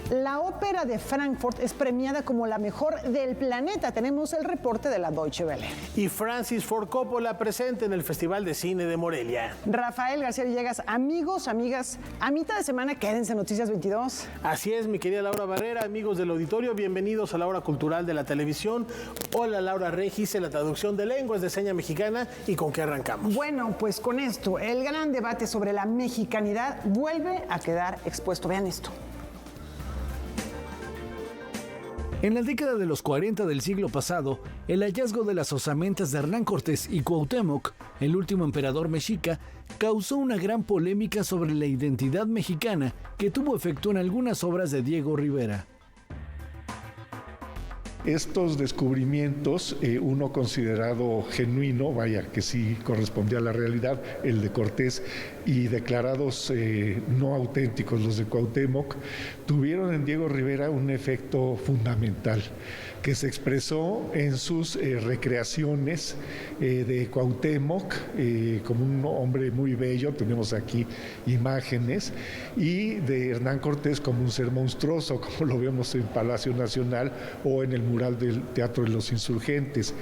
La ópera de Frankfurt es premiada como la mejor del planeta. Tenemos el reporte de la Deutsche Welle. Y Francis Ford Coppola presente en el Festival de Cine de Morelia. Rafael García Villegas, amigos, amigas, a mitad de semana quédense en Noticias 22. Así es, mi querida Laura Barrera, amigos del auditorio, bienvenidos a la hora cultural de la televisión. Hola, Laura Regis, en la traducción de lenguas de seña mexicana. ¿Y con qué arrancamos? Bueno, pues con esto, el gran debate sobre la mexicanidad vuelve a quedar expuesto. Vean esto. En la década de los 40 del siglo pasado, el hallazgo de las osamentas de Hernán Cortés y Cuauhtémoc, el último emperador mexica, causó una gran polémica sobre la identidad mexicana que tuvo efecto en algunas obras de Diego Rivera. Estos descubrimientos, uno considerado genuino, vaya que sí correspondía a la realidad, el de Cortés, y declarados no auténticos, los de Cuauhtémoc, tuvieron en Diego Rivera un efecto fundamental, que se expresó en sus recreaciones de Cuauhtémoc como un hombre muy bello, tenemos aquí imágenes, y de Hernán Cortés como un ser monstruoso, como lo vemos en Palacio Nacional o en el mural del Teatro de los Insurgentes.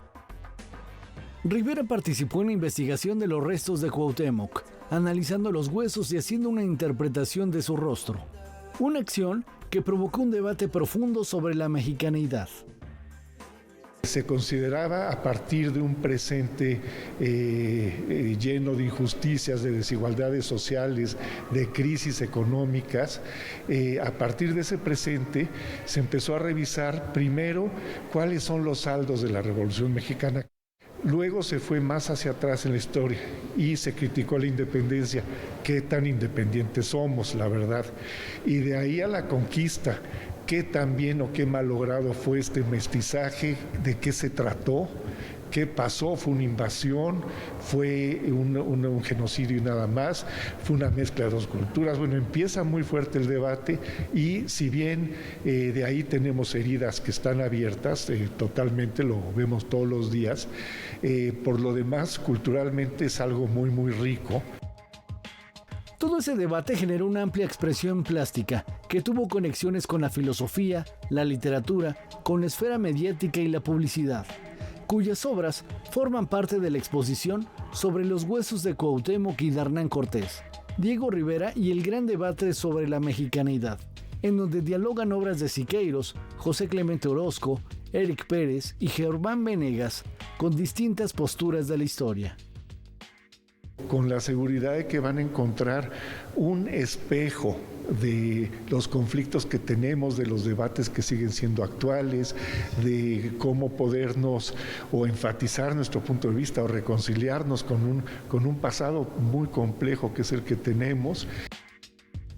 Rivera participó en la investigación de los restos de Cuauhtémoc, analizando los huesos y haciendo una interpretación de su rostro. Una acción que provocó un debate profundo sobre la mexicanidad. Se consideraba, a partir de un presente lleno de injusticias, de desigualdades sociales, de crisis económicas, a partir de ese presente se empezó a revisar primero cuáles son los saldos de la Revolución Mexicana. Luego se fue más hacia atrás en la historia y se criticó la independencia. ¿Qué tan independientes somos, la verdad? Y de ahí a la conquista. ¿Qué tan bien o qué mal logrado fue este mestizaje? ¿De qué se trató? ¿Qué pasó? ¿Fue una invasión? ¿Fue un genocidio y nada más? ¿Fue una mezcla de dos culturas? Bueno, empieza muy fuerte el debate y si bien de ahí tenemos heridas que están abiertas, totalmente lo vemos todos los días, por lo demás culturalmente es algo muy muy rico. Todo ese debate generó una amplia expresión plástica que tuvo conexiones con la filosofía, la literatura, con la esfera mediática y la publicidad, cuyas obras forman parte de la exposición sobre los huesos de Cuauhtémoc y de Hernán Cortés, Diego Rivera y el gran debate sobre la mexicanidad, en donde dialogan obras de Siqueiros, José Clemente Orozco, Éric Pérez y Germán Venegas con distintas posturas de la historia. Con la seguridad de que van a encontrar un espejo de los conflictos que tenemos, de los debates que siguen siendo actuales, de cómo podernos o enfatizar nuestro punto de vista o reconciliarnos con un pasado muy complejo que es el que tenemos.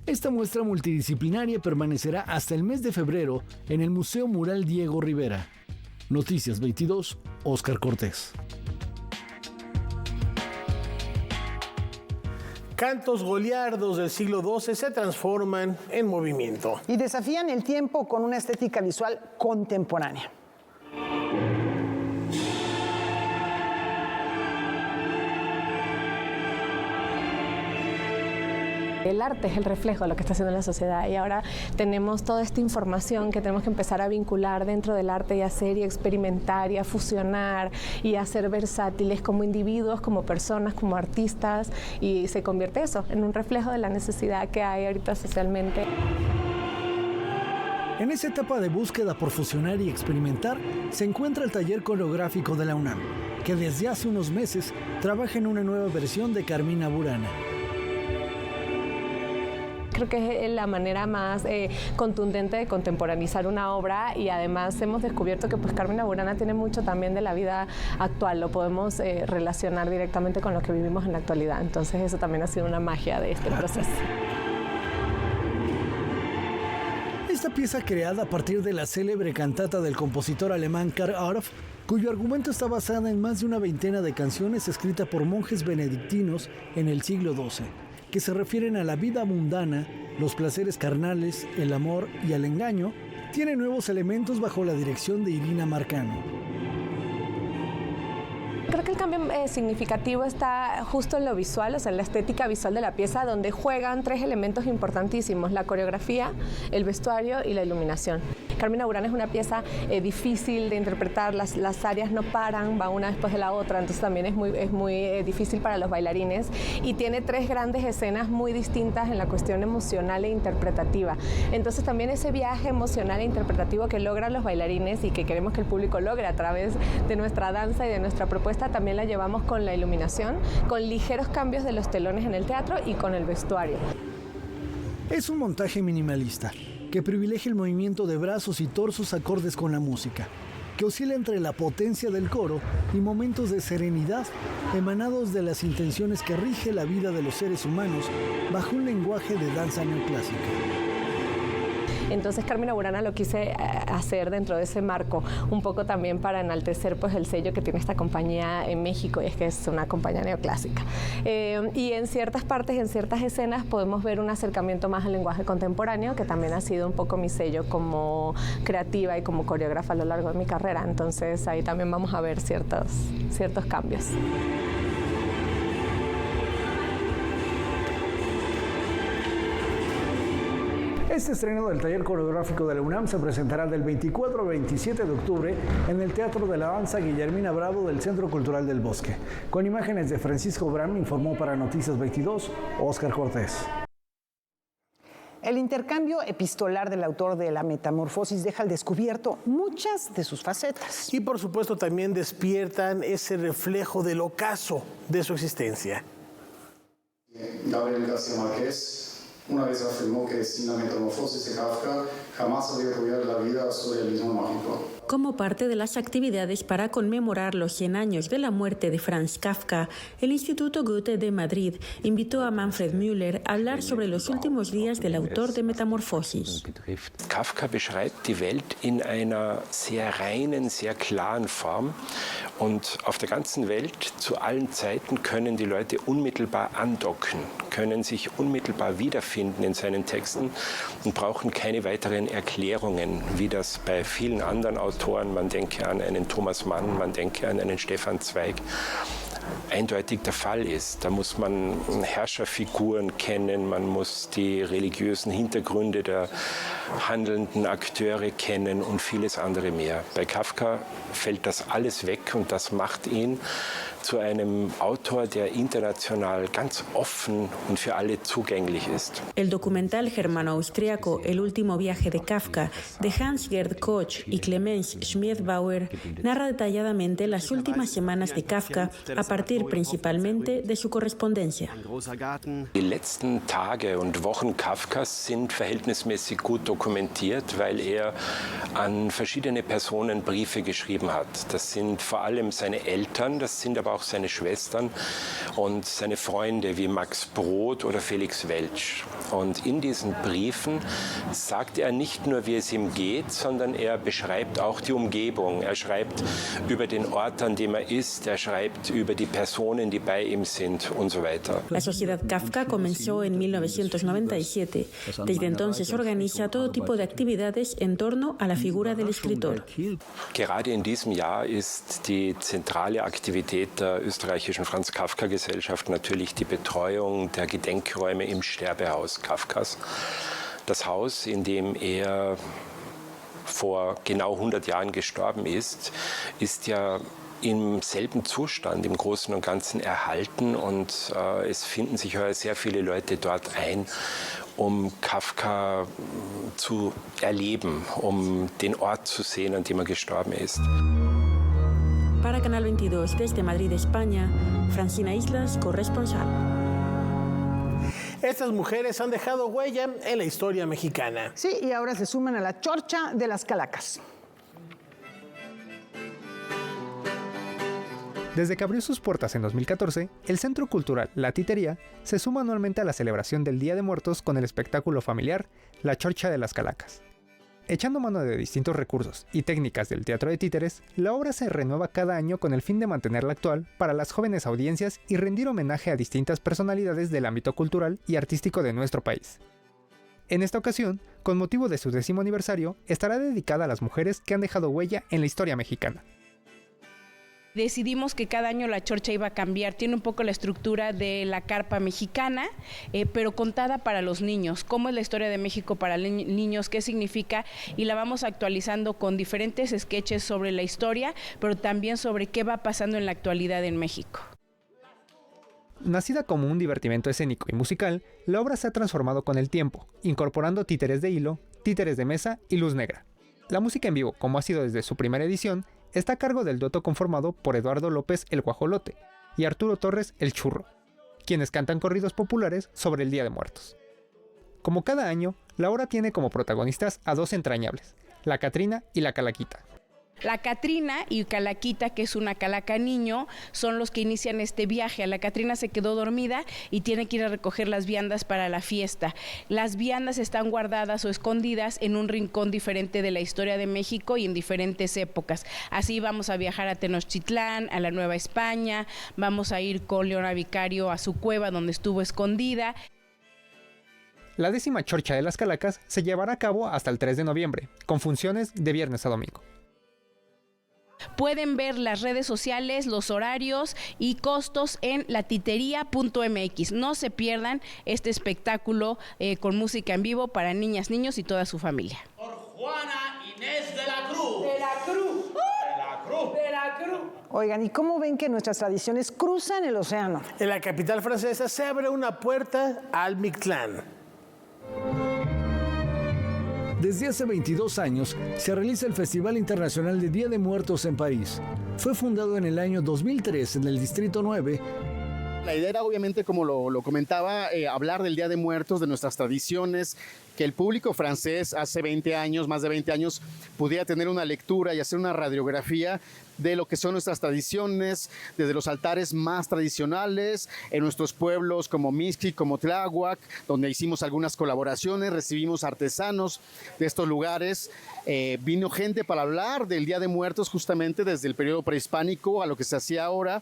Esta muestra multidisciplinaria permanecerá hasta el mes de febrero en el Museo Mural Diego Rivera. Noticias 22, Óscar Cortés. Cantos goliardos del siglo XII se transforman en movimiento. Y desafían el tiempo con una estética visual contemporánea. El arte es el reflejo de lo que está haciendo la sociedad y ahora tenemos toda esta información que tenemos que empezar a vincular dentro del arte y hacer y experimentar y a fusionar y a ser versátiles como individuos, como personas, como artistas y se convierte eso en un reflejo de la necesidad que hay ahorita socialmente. En esa etapa de búsqueda por fusionar y experimentar se encuentra el taller coreográfico de la UNAM, que desde hace unos meses trabaja en una nueva versión de Carmina Burana. Creo que es la manera más contundente de contemporaneizar una obra y además hemos descubierto que pues Carmina Burana tiene mucho también de la vida actual, lo podemos relacionar directamente con lo que vivimos en la actualidad, entonces eso también ha sido una magia de este proceso. Esta pieza creada a partir de la célebre cantata del compositor alemán Karl Orff, cuyo argumento está basada en más de una veintena de canciones escritas por monjes benedictinos en el siglo XII, que se refieren a la vida mundana, los placeres carnales, el amor y al engaño, tiene nuevos elementos bajo la dirección de Irina Marcano. Creo que el cambio significativo está justo en lo visual, o sea, en la estética visual de la pieza, donde juegan 3 elementos importantísimos: la coreografía, el vestuario y la iluminación. Carmina Burana es una pieza difícil de interpretar, las áreas no paran, va una después de la otra, entonces también es muy difícil para los bailarines, y tiene 3 grandes escenas muy distintas en la cuestión emocional e interpretativa. Entonces también ese viaje emocional e interpretativo que logran los bailarines y que queremos que el público logre a través de nuestra danza y de nuestra propuesta, también la llevamos con la iluminación, con ligeros cambios de los telones en el teatro y con el vestuario. Es un montaje minimalista que privilegia el movimiento de brazos y torsos acordes con la música, que oscila entre la potencia del coro y momentos de serenidad emanados de las intenciones que rige la vida de los seres humanos bajo un lenguaje de danza neoclásica. Entonces Carmina Burana lo quise hacer dentro de ese marco, un poco también para enaltecer pues el sello que tiene esta compañía en México, y es que es una compañía neoclásica. Y en ciertas partes, en ciertas escenas, podemos ver un acercamiento más al lenguaje contemporáneo, que también ha sido un poco mi sello como creativa y como coreógrafa a lo largo de mi carrera. Entonces ahí también vamos a ver ciertos cambios. Este estreno del taller coreográfico de la UNAM se presentará del 24 al 27 de octubre en el Teatro de la Danza Guillermina Bravo del Centro Cultural del Bosque. Con imágenes de Francisco Bram, informó para Noticias 22, Óscar Cortés. El intercambio epistolar del autor de La Metamorfosis deja al descubierto muchas de sus facetas. Y por supuesto también despiertan ese reflejo del ocaso de su existencia. Gabriel García Márquez una vez afirmó que sin la metamorfosis de Kafka jamás habría podido la vida a su realismo mágico. Como parte de las actividades para conmemorar los 100 años de la muerte de Franz Kafka, el Instituto Goethe de Madrid invitó a Manfred Müller a hablar sobre los últimos días del autor de Metamorfosis. Kafka beschreibt die Welt in einer sehr reinen, sehr klaren Form. Und auf der ganzen Welt, zu allen Zeiten, können die Leute unmittelbar andocken, können sich unmittelbar wiederfinden in seinen Texten und brauchen keine weiteren Erklärungen, wie das bei vielen anderen Autoren, man denke an einen Thomas Mann, man denke an einen Stefan Zweig, eindeutig der Fall ist. Da muss man Herrscherfiguren kennen, man muss die religiösen Hintergründe der handelnden Akteure kennen und vieles andere mehr. Bei Kafka fällt das alles weg und das macht ihn zu einem Autor, der international ganz offen und für alle zugänglich ist. El documental germano-austriaco El último viaje de Kafka, de Hans-Gerd Koch y Clemens Schmiedbauer, narra detalladamente las últimas semanas de Kafka a partir principalmente de su correspondencia. Die letzten Tage und Wochen Kafkas sind verhältnismäßig gut dokumentiert, weil er an verschiedene Personen Briefe geschrieben hat. Das sind vor allem seine Eltern, das sind aber auch seine Schwestern und seine Freunde wie Max Brod oder Felix Welch. Und in diesen Briefen sagt er nicht nur, wie es ihm geht, sondern er beschreibt auch die Umgebung. Er schreibt über den Ort, an dem er ist, er schreibt über die Personen, die bei ihm sind und so weiter. La Sociedad Kafka comenzó en 1997. Desde entonces organiza todo tipo de actividades en torno a la figura del escritor. Gerade in diesem Jahr ist die zentrale Aktivität der österreichischen Franz-Kafka-Gesellschaft natürlich die Betreuung der Gedenkräume im Sterbehaus Kafkas. Das Haus, in dem er vor genau 100 Jahren gestorben ist ja im selben Zustand, im Großen und Ganzen erhalten, und es finden sich heuer sehr viele Leute dort ein, um Kafka zu erleben, um den Ort zu sehen, an dem er gestorben ist. Para Canal 22, desde Madrid, España, Francina Islas, corresponsal. Estas mujeres han dejado huella en la historia mexicana. Sí, y ahora se suman a la Chorcha de las Calacas. Desde que abrió sus puertas en 2014, el Centro Cultural La Titería se suma anualmente a la celebración del Día de Muertos con el espectáculo familiar La Chorcha de las Calacas. Echando mano de distintos recursos y técnicas del teatro de títeres, la obra se renueva cada año con el fin de mantenerla actual para las jóvenes audiencias y rendir homenaje a distintas personalidades del ámbito cultural y artístico de nuestro país. En esta ocasión, con motivo de su 10º aniversario, estará dedicada a las mujeres que han dejado huella en la historia mexicana. Decidimos que cada año la chorcha iba a cambiar. Tiene un poco la estructura de la carpa mexicana, pero contada para los niños. ¿Cómo es la historia de México para niños? ¿Qué significa? Y la vamos actualizando con diferentes sketches sobre la historia, pero también sobre qué va pasando en la actualidad en México. Nacida como un divertimento escénico y musical, la obra se ha transformado con el tiempo, incorporando títeres de hilo, títeres de mesa y luz negra. La música en vivo, como ha sido desde su primera edición, está a cargo del dueto conformado por Eduardo López el Guajolote y Arturo Torres el Churro, quienes cantan corridos populares sobre el Día de Muertos. Como cada año, la obra tiene como protagonistas a dos entrañables, la Catrina y la Calaquita. La Catrina y Calaquita, que es una calaca niño, son los que inician este viaje. La Catrina se quedó dormida y tiene que ir a recoger las viandas para la fiesta. Las viandas están guardadas o escondidas en un rincón diferente de la historia de México y en diferentes épocas. Así vamos a viajar a Tenochtitlán, a la Nueva España, vamos a ir con Leona Vicario a su cueva donde estuvo escondida. La 10ª Chorcha de las Calacas se llevará a cabo hasta el 3 de noviembre, con funciones de viernes a domingo. Pueden ver las redes sociales, los horarios y costos en latitería.mx. No se pierdan este espectáculo con música en vivo para niñas, niños y toda su familia. Por Juana Inés de la Cruz. De la Cruz. De la Cruz. De la Cruz. Oigan, ¿y cómo ven que nuestras tradiciones cruzan el océano? En la capital francesa se abre una puerta al Mictlán. Desde hace 22 años se realiza el Festival Internacional de Día de Muertos en París. Fue fundado en el año 2003 en el Distrito 9. La idea era, obviamente, como lo comentaba, hablar del Día de Muertos, de nuestras tradiciones, que el público francés hace 20 años, más de 20 años, pudiera tener una lectura y hacer una radiografía de lo que son nuestras tradiciones, desde los altares más tradicionales, en nuestros pueblos como Mixquic, como Tláhuac, donde hicimos algunas colaboraciones, recibimos artesanos de estos lugares, vino gente para hablar del Día de Muertos justamente desde el periodo prehispánico a lo que se hacía ahora.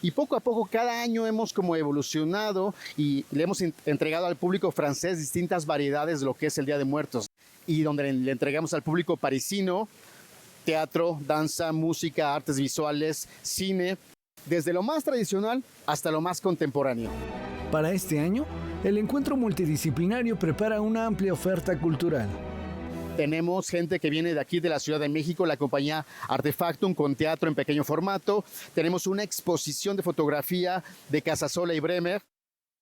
Y poco a poco, cada año hemos como evolucionado y le hemos entregado al público francés distintas variedades de lo que es el Día de Muertos. Y donde le entregamos al público parisino teatro, danza, música, artes visuales, cine, desde lo más tradicional hasta lo más contemporáneo. Para este año, el encuentro multidisciplinario prepara una amplia oferta cultural. Tenemos gente que viene de aquí, de la Ciudad de México, la compañía Artefactum, con teatro en pequeño formato. Tenemos una exposición de fotografía de Casasola y Bremer.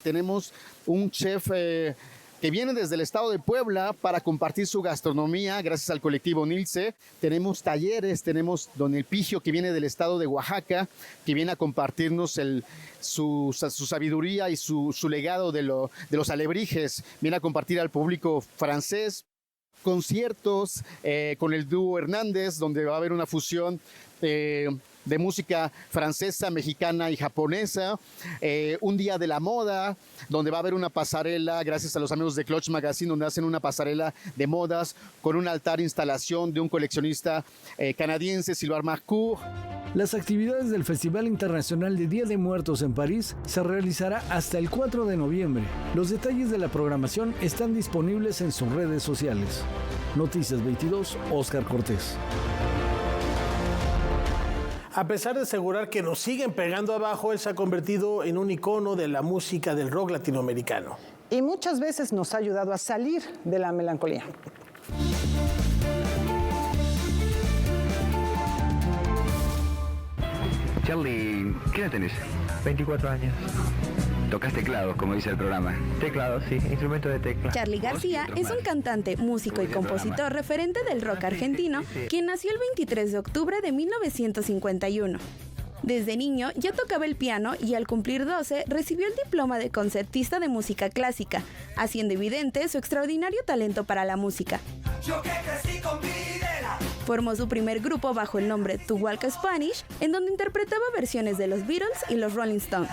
Tenemos un chef que viene desde el estado de Puebla para compartir su gastronomía gracias al colectivo Nilce. Tenemos talleres, tenemos don Elpigio, que viene del estado de Oaxaca, que viene a compartirnos su sabiduría y su legado de los alebrijes. Viene a compartir al público francés. Conciertos con el dúo Hernández, donde va a haber una fusión de música francesa, mexicana y japonesa. Un día de la moda, donde va a haber una pasarela, gracias a los amigos de Clutch Magazine, donde hacen una pasarela de modas con un altar instalación de un coleccionista canadiense, Sylvain Marcourt. Las actividades del Festival Internacional de Día de Muertos en París se realizará hasta el 4 de noviembre. Los detalles de la programación están disponibles en sus redes sociales. Noticias 22, Óscar Cortés. A pesar de asegurar que nos siguen pegando abajo, él se ha convertido en un icono de la música del rock latinoamericano. Y muchas veces nos ha ayudado a salir de la melancolía. Charly, ¿qué edad tenés? 24 años. Tocas teclados, como dice el programa. Teclados, sí, instrumento de tecla. Charly García es un cantante, músico y compositor referente del rock argentino, quien nació el 23 de octubre de 1951. Desde niño ya tocaba el piano y al cumplir 12 recibió el diploma de concertista de música clásica, haciendo evidente su extraordinario talento para la música. Yo que crecí con Videla. Formó su primer grupo bajo el nombre To Walk Spanish, en donde interpretaba versiones de los Beatles y los Rolling Stones.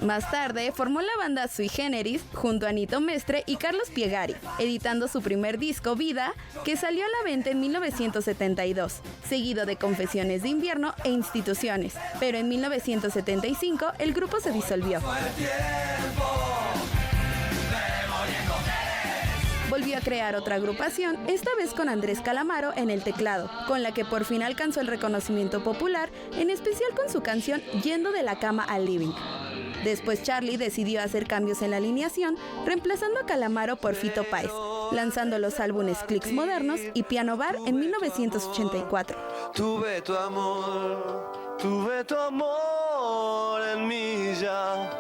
Más tarde formó la banda Sui Generis junto a Nito Mestre y Carlos Piegari, editando su primer disco Vida, que salió a la venta en 1972, seguido de Confesiones de Invierno e Instituciones, pero en 1975 el grupo se disolvió. volvió a crear otra agrupación, esta vez con Andrés Calamaro en el teclado, con la que por fin alcanzó el reconocimiento popular, en especial con su canción Yendo de la cama al living. Después Charly decidió hacer cambios en la alineación, reemplazando a Calamaro por Fito Páez, lanzando los álbumes Clicks Modernos y Piano Bar en 1984. Tuve tu amor en mí ya.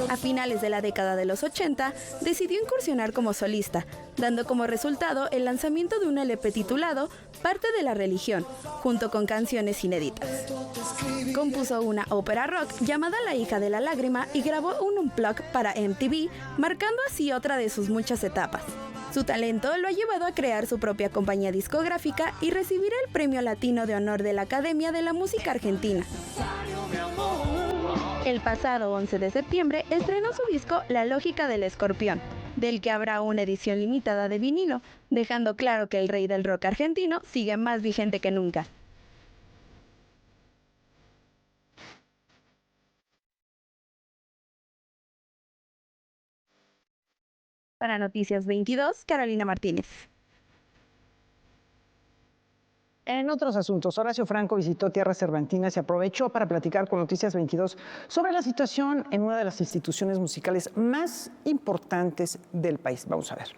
A finales de la década de los 80, decidió incursionar como solista, dando como resultado el lanzamiento de un LP titulado Parte de la Religión, junto con canciones inéditas. Compuso una ópera rock llamada La hija de la lágrima y grabó un unplug para MTV, marcando así otra de sus muchas etapas. Su talento lo ha llevado a crear su propia compañía discográfica y recibir el Premio Latino de Honor de la Academia de la Música Argentina. El pasado 11 de septiembre estrenó su disco La Lógica del Escorpión, del que habrá una edición limitada de vinilo, dejando claro que el rey del rock argentino sigue más vigente que nunca. Para Noticias 22, Carolina Martínez. En otros asuntos, Horacio Franco visitó tierras cervantinas y aprovechó para platicar con Noticias 22 sobre la situación en una de las instituciones musicales más importantes del país. Vamos a ver.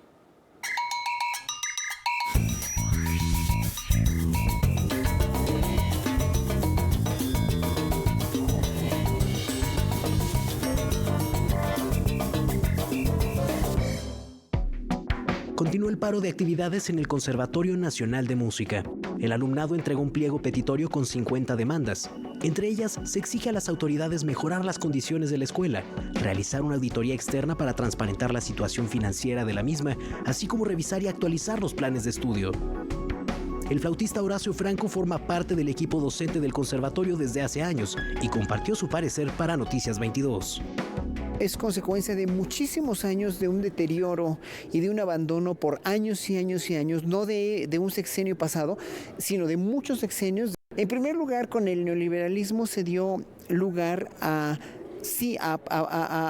Continúa el paro de actividades en el Conservatorio Nacional de Música. El alumnado entregó un pliego petitorio con 50 demandas. Entre ellas, se exige a las autoridades mejorar las condiciones de la escuela, realizar una auditoría externa para transparentar la situación financiera de la misma, así como revisar y actualizar los planes de estudio. El flautista Horacio Franco forma parte del equipo docente del conservatorio desde hace años y compartió su parecer para Noticias 22. Es consecuencia de muchísimos años de un deterioro y de un abandono por años y años y años, no de un sexenio pasado, sino de muchos sexenios. En primer lugar, con el neoliberalismo se dio lugar a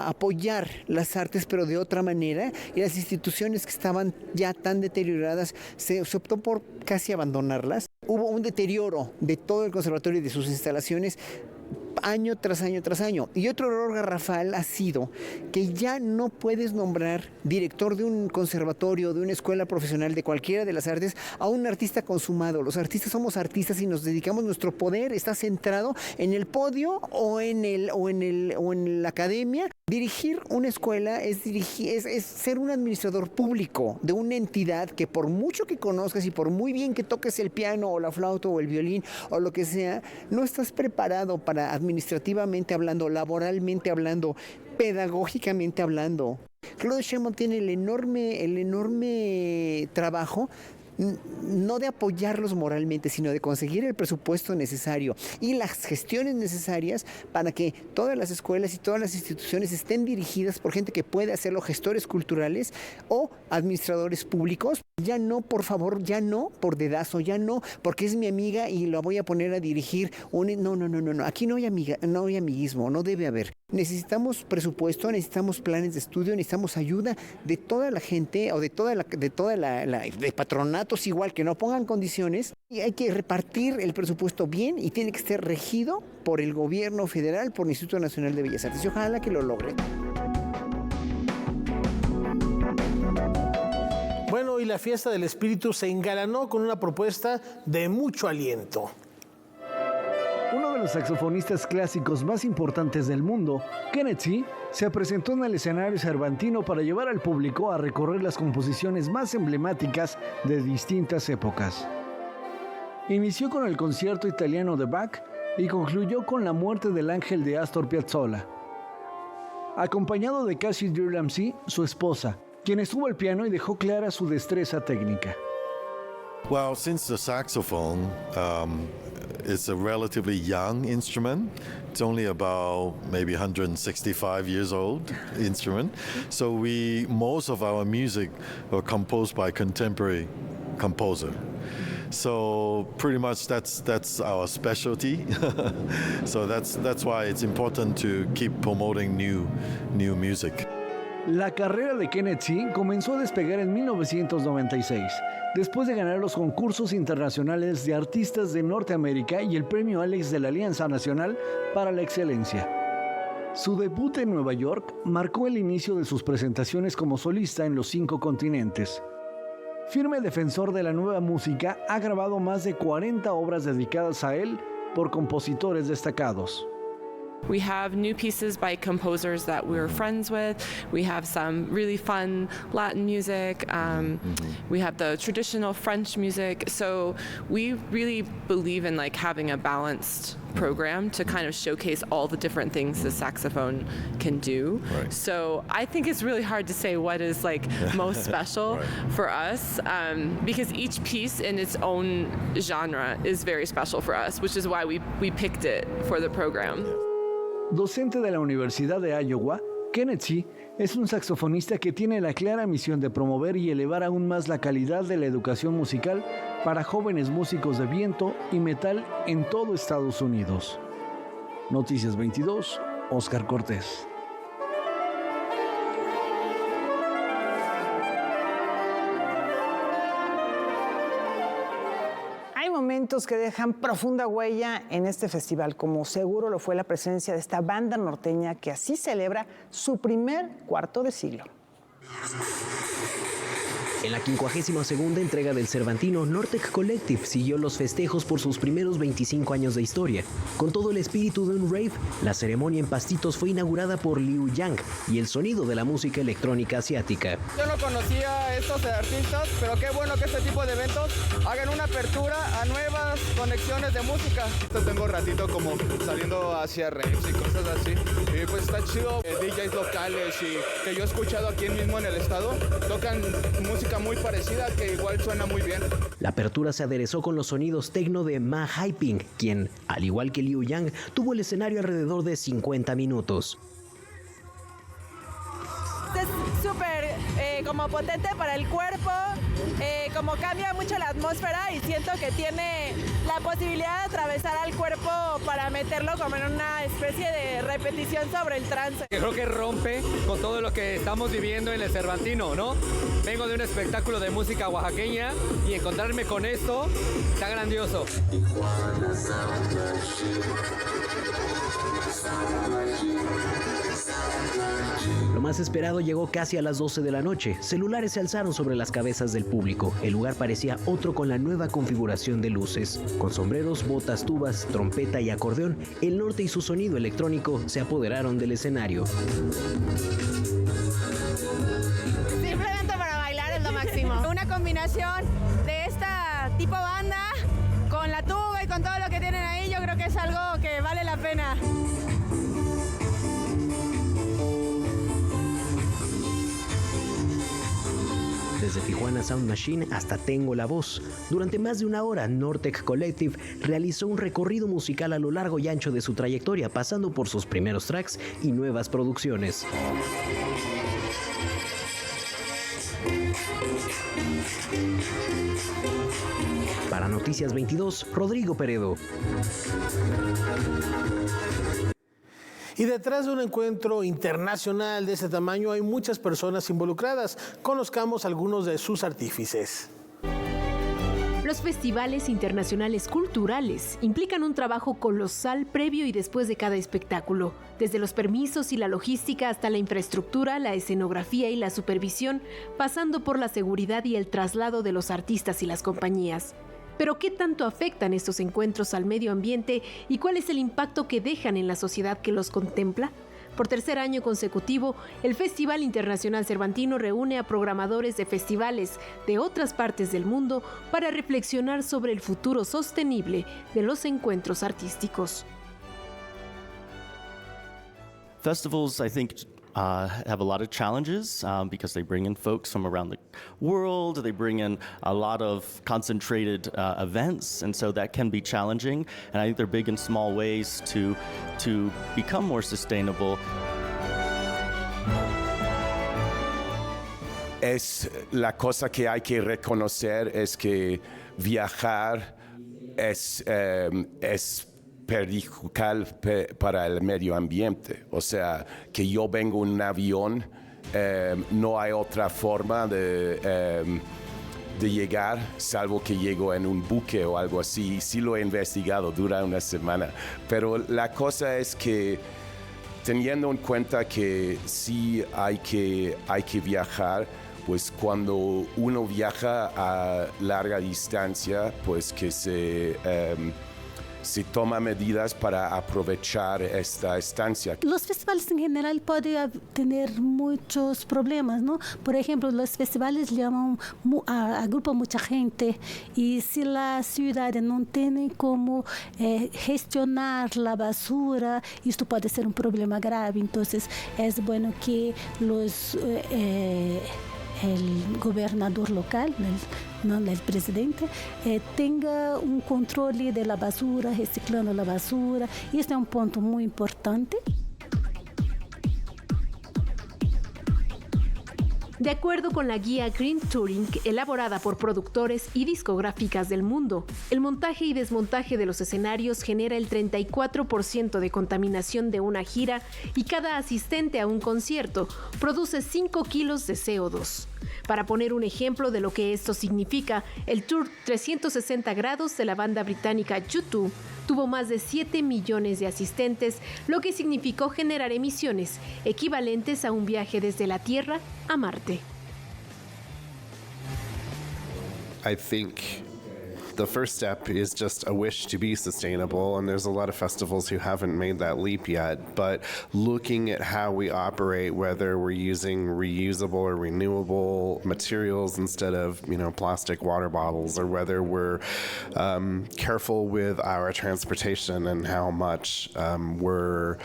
apoyar las artes, pero de otra manera, y las instituciones que estaban ya tan deterioradas, se optó por casi abandonarlas. Hubo un deterioro de todo el conservatorio y de sus instalaciones, año tras año tras año. Y otro error garrafal ha sido que ya no puedes nombrar director de un conservatorio, de una escuela profesional de cualquiera de las artes, a un artista consumado. Los artistas somos artistas y nos dedicamos, nuestro poder está centrado en el podio o en la academia. Dirigir una escuela es ser un administrador público de una entidad que, por mucho que conozcas y por muy bien que toques el piano o la flauta o el violín o lo que sea, no estás preparado para, administrativamente hablando, laboralmente hablando, pedagógicamente hablando. Claude Sheinbaum tiene el enorme trabajo no de apoyarlos moralmente, sino de conseguir el presupuesto necesario y las gestiones necesarias para que todas las escuelas y todas las instituciones estén dirigidas por gente que puede hacerlo, gestores culturales o administradores públicos. Ya no, por favor, ya no por dedazo, ya no porque es mi amiga y la voy a poner a dirigir. No. Aquí no hay amiguismo, no debe haber. Necesitamos presupuesto, necesitamos planes de estudio, necesitamos ayuda de toda la gente o de patronatos igual, que no pongan condiciones, y hay que repartir el presupuesto bien y tiene que estar regido por el gobierno federal, por el Instituto Nacional de Bellas Artes, y ojalá que lo logre. Bueno, y la Fiesta del Espíritu se engalanó con una propuesta de mucho aliento. Uno de los saxofonistas clásicos más importantes del mundo, Kenneth C., se presentó en el escenario cervantino para llevar al público a recorrer las composiciones más emblemáticas de distintas épocas. Inició con el concierto italiano de Bach y concluyó con La muerte del ángel de Astor Piazzolla, acompañado de Cassie Durnham-C., su esposa, quien estuvo al piano y dejó clara su destreza técnica. Well, since the saxophone is a relatively young instrument, it's only about maybe 165 years old instrument. So most of our music were composed by contemporary composer. So pretty much that's our specialty. So that's why it's important to keep promoting new music. La carrera de Kenneth C. comenzó a despegar en 1996, después de ganar los concursos internacionales de artistas de Norteamérica y el premio Alex de la Alianza Nacional para la Excelencia. Su debut en Nueva York marcó el inicio de sus presentaciones como solista en los 5 continentes. Firme defensor de la nueva música, ha grabado más de 40 obras dedicadas a él por compositores destacados. We have new pieces by composers that we're friends with. We have some really fun Latin music. We have the traditional French music. So we really believe in like having a balanced program to kind of showcase all the different things the saxophone can do. Right. So I think it's really hard to say what is like most special for us because each piece in its own genre is very special for us, which is why we picked it for the program. Docente de la Universidad de Iowa, Kenneth C. es un saxofonista que tiene la clara misión de promover y elevar aún más la calidad de la educación musical para jóvenes músicos de viento y metal en todo Estados Unidos. Noticias 22, Oscar Cortés. Momentos que dejan profunda huella en este festival, como seguro lo fue la presencia de esta banda norteña que así celebra su primer cuarto de siglo. En la 52ª entrega del Cervantino, Nortec Collective siguió los festejos por sus primeros 25 años de historia. Con todo el espíritu de un rave, la ceremonia en Pastitos fue inaugurada por Liu Yang y el sonido de la música electrónica asiática. Yo no conocía a estos artistas, pero qué bueno que este tipo de eventos hagan una apertura a nuevas conexiones de música. Tengo ratito como saliendo hacia raves y cosas así. Y pues está chido, DJs locales y que yo he escuchado aquí mismo en el estado, tocan música muy parecida que igual suena muy bien. La apertura se aderezó con los sonidos techno de Ma Haiping, quien, al igual que Liu Yang, tuvo el escenario alrededor de 50 minutos. Es súper como potente para el cuerpo, como cambia mucho la atmósfera y siento que tiene la posibilidad de atravesar al cuerpo para meterlo como en una especie de repetición sobre el trance. Creo que rompe con todo lo que estamos viviendo en el Cervantino, ¿no? Vengo de un espectáculo de música oaxaqueña y encontrarme con esto está grandioso. Lo más esperado llegó casi a las 12 de la noche. Celulares se alzaron sobre las cabezas del público. El lugar parecía otro con la nueva configuración de luces. Con sombreros, botas, tubas, trompeta y acordeón, el norte y su sonido electrónico se apoderaron del escenario. Simplemente para bailar es lo máximo. Una combinación de esta tipo banda con la tuba y con todo lo que tienen ahí, yo creo que es algo que vale la pena. Desde Tijuana Sound Machine hasta Tengo la Voz. Durante más de una hora, Nortec Collective realizó un recorrido musical a lo largo y ancho de su trayectoria, pasando por sus primeros tracks y nuevas producciones. Para Noticias 22, Rodrigo Peredo. Y detrás de un encuentro internacional de ese tamaño hay muchas personas involucradas. Conozcamos algunos de sus artífices. Los festivales internacionales culturales implican un trabajo colosal previo y después de cada espectáculo, desde los permisos y la logística hasta la infraestructura, la escenografía y la supervisión, pasando por la seguridad y el traslado de los artistas y las compañías. Pero ¿qué tanto afectan estos encuentros al medio ambiente y cuál es el impacto que dejan en la sociedad que los contempla? Por tercer año consecutivo, el Festival Internacional Cervantino reúne a programadores de festivales de otras partes del mundo para reflexionar sobre el futuro sostenible de los encuentros artísticos. Festivals, I think, have a lot of challenges because they bring in folks from around the world. They bring in a lot of concentrated events, and so that can be challenging. And I think there are big and small ways to become more sustainable. Es la cosa que hay que reconocer es que viajar es perjudicial para el medio ambiente. O sea, que yo vengo en un avión no hay otra forma de llegar, salvo que llego en un buque o algo así. Sí lo he investigado, dura una semana. Pero la cosa es que, teniendo en cuenta que sí hay que viajar, pues cuando uno viaja a larga distancia, pues que se toma medidas para aprovechar esta estancia. Los festivales en general pueden tener muchos problemas, ¿no? Por ejemplo, los festivales llaman, agrupan mucha gente y si la ciudad no tiene cómo gestionar la basura, esto puede ser un problema grave. Entonces, es bueno que el gobernador local, el presidente, tenga un control de la basura, reciclando la basura. Y este es un punto muy importante. De acuerdo con la guía Green Touring, elaborada por productores y discográficas del mundo, el montaje y desmontaje de los escenarios genera el 34% de contaminación de una gira y cada asistente a un concierto produce 5 kilos de CO2. Para poner un ejemplo de lo que esto significa, el tour 360 grados de la banda británica U2 tuvo más de 7 millones de asistentes, lo que significó generar emisiones equivalentes a un viaje desde la Tierra a Marte. I think the first step is just a wish to be sustainable, and there's a lot of festivals who haven't made that leap yet, but looking at how we operate, whether we're using reusable or renewable materials instead of, plastic water bottles, or whether we're careful with our transportation and how much we're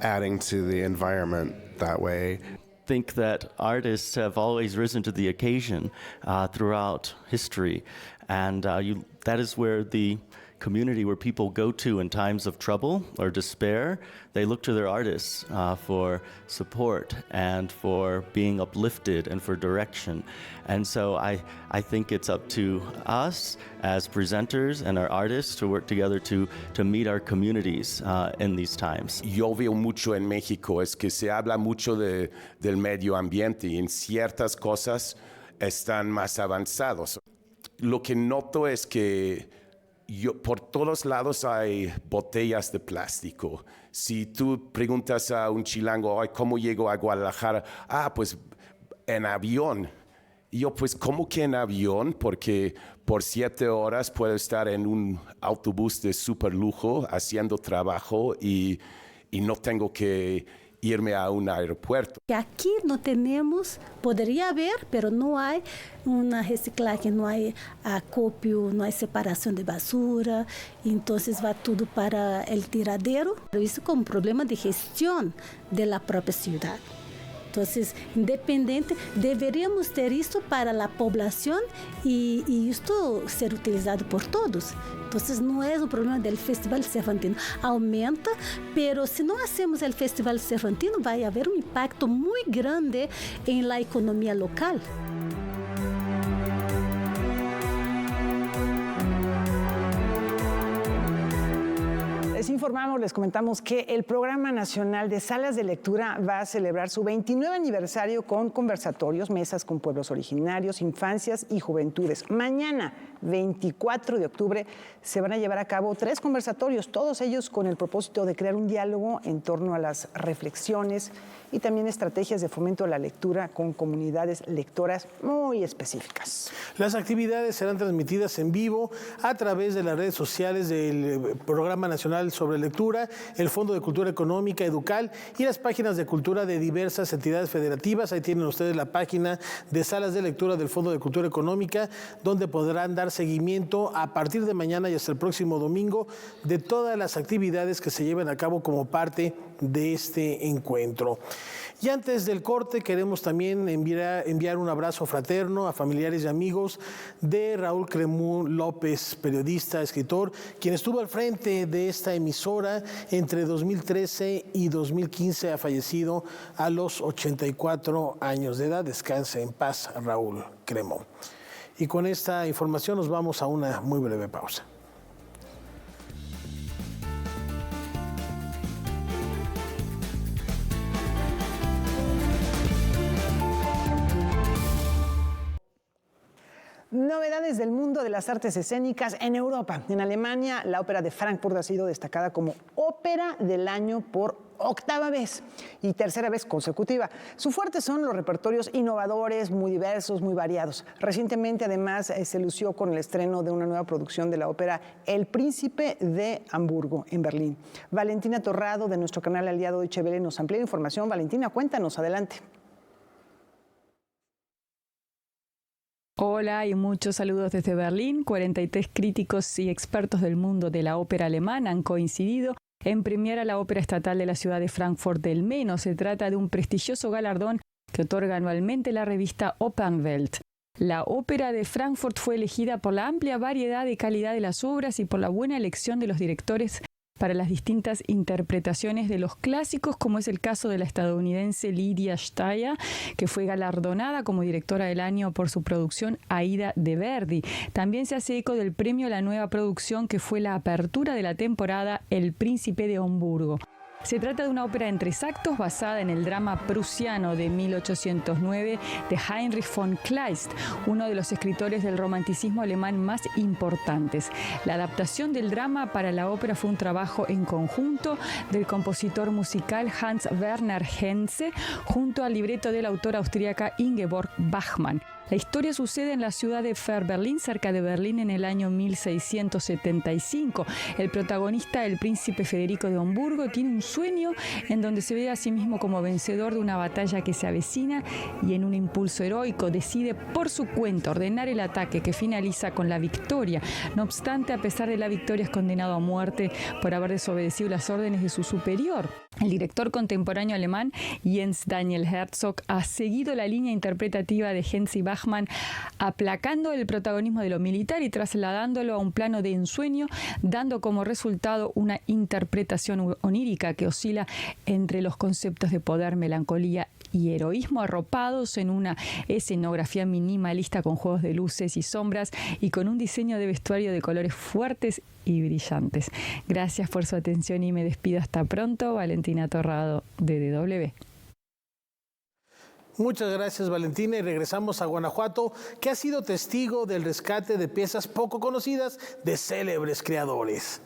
adding to the environment that way. Think that artists have always risen to the occasion throughout history. And that is where the community, where people go to in times of trouble or despair, they look to their artists for support and for being uplifted and for direction. And so I think it's up to us as presenters and our artists to work together to meet our communities in these times. Yo veo mucho en México es que se habla mucho del medio ambiente y en ciertas cosas están más avanzados. Lo que noto es que por todos lados hay botellas de plástico. Si tú preguntas a un chilango, ¿cómo llego a Guadalajara? Pues en avión. Y yo, pues, ¿cómo que en avión? Porque por 7 horas puedo estar en un autobús de super lujo haciendo trabajo y no tengo que irme a un aeropuerto. Aquí no tenemos, podría haber, pero no hay una reciclaje, no hay acopio, no hay separación de basura, entonces va todo para el tiradero. Pero eso como problema de gestión de la propia ciudad. Entonces, independiente, deberíamos ter isso para a população e isto ser utilizado por todos. Entonces, não é o problema do Festival Cervantino. Aumenta, pero se não hacemos o Festival Cervantino, vai haver impacto muito grande em la economia local. Les informamos, les comentamos que el Programa Nacional de Salas de Lectura va a celebrar su 29 aniversario con conversatorios, mesas con pueblos originarios, infancias y juventudes. Mañana, 24 de octubre, se van a llevar a cabo 3 conversatorios, todos ellos con el propósito de crear un diálogo en torno a las reflexiones y también estrategias de fomento a la lectura con comunidades lectoras muy específicas. Las actividades serán transmitidas en vivo a través de las redes sociales del Programa Nacional sobre Lectura, el Fondo de Cultura Económica, Educal y las páginas de cultura de diversas entidades federativas. Ahí tienen ustedes la página de salas de lectura del Fondo de Cultura Económica, donde podrán dar seguimiento a partir de mañana y hasta el próximo domingo de todas las actividades que se lleven a cabo como parte de este encuentro. Y antes del corte queremos también enviar un abrazo fraterno a familiares y amigos de Raúl Cremú López, periodista, escritor, quien estuvo al frente de esta emisora entre 2013 y 2015, ha fallecido a los 84 años de edad. Descanse en paz, Raúl Cremú. Y con esta información nos vamos a una muy breve pausa. Novedades del mundo de las artes escénicas en Europa. En Alemania, la Ópera de Frankfurt ha sido destacada como Ópera del Año por octava vez y tercera vez consecutiva. Su fuerte son los repertorios innovadores, muy diversos, muy variados. Recientemente, además, se lució con el estreno de una nueva producción de la ópera El Príncipe de Hamburgo, en Berlín. Valentina Torrado, de nuestro canal aliado Deutsche Welle, nos amplía información. Valentina, cuéntanos, adelante. Hola y muchos saludos desde Berlín. 43 críticos y expertos del mundo de la ópera alemana han coincidido en premiar a la Ópera Estatal de la ciudad de Frankfurt del Meno. Se trata de un prestigioso galardón que otorga anualmente la revista Opernwelt. La Ópera de Frankfurt fue elegida por la amplia variedad de calidad de las obras y por la buena elección de los directores para las distintas interpretaciones de los clásicos, como es el caso de la estadounidense Lydia Steyer, que fue galardonada como directora del año por su producción Aida de Verdi. También se hace eco del premio a la nueva producción que fue la apertura de la temporada El Príncipe de Hamburgo. Se trata de una ópera en 3 actos basada en el drama prusiano de 1809 de Heinrich von Kleist, uno de los escritores del romanticismo alemán más importantes. La adaptación del drama para la ópera fue un trabajo en conjunto del compositor musical Hans Werner Henze junto al libreto de la autora austríaca Ingeborg Bachmann. La historia sucede en la ciudad de Fehrbellin, cerca de Berlín, en el año 1675. El protagonista, el príncipe Federico de Hamburgo, tiene un sueño en donde se ve a sí mismo como vencedor de una batalla que se avecina y en un impulso heroico decide por su cuenta ordenar el ataque que finaliza con la victoria. No obstante, a pesar de la victoria, es condenado a muerte por haber desobedecido las órdenes de su superior. El director contemporáneo alemán Jens Daniel Herzog ha seguido la línea interpretativa de Henze y Bachmann, aplacando el protagonismo de lo militar y trasladándolo a un plano de ensueño, dando como resultado una interpretación onírica que oscila entre los conceptos de poder, melancolía y heroísmo, arropados en una escenografía minimalista con juegos de luces y sombras y con un diseño de vestuario de colores fuertes y brillantes. Gracias por su atención y me despido hasta pronto. Valentina Torrado, de DW. Muchas gracias, Valentina, y regresamos a Guanajuato, que ha sido testigo del rescate de piezas poco conocidas de célebres creadores.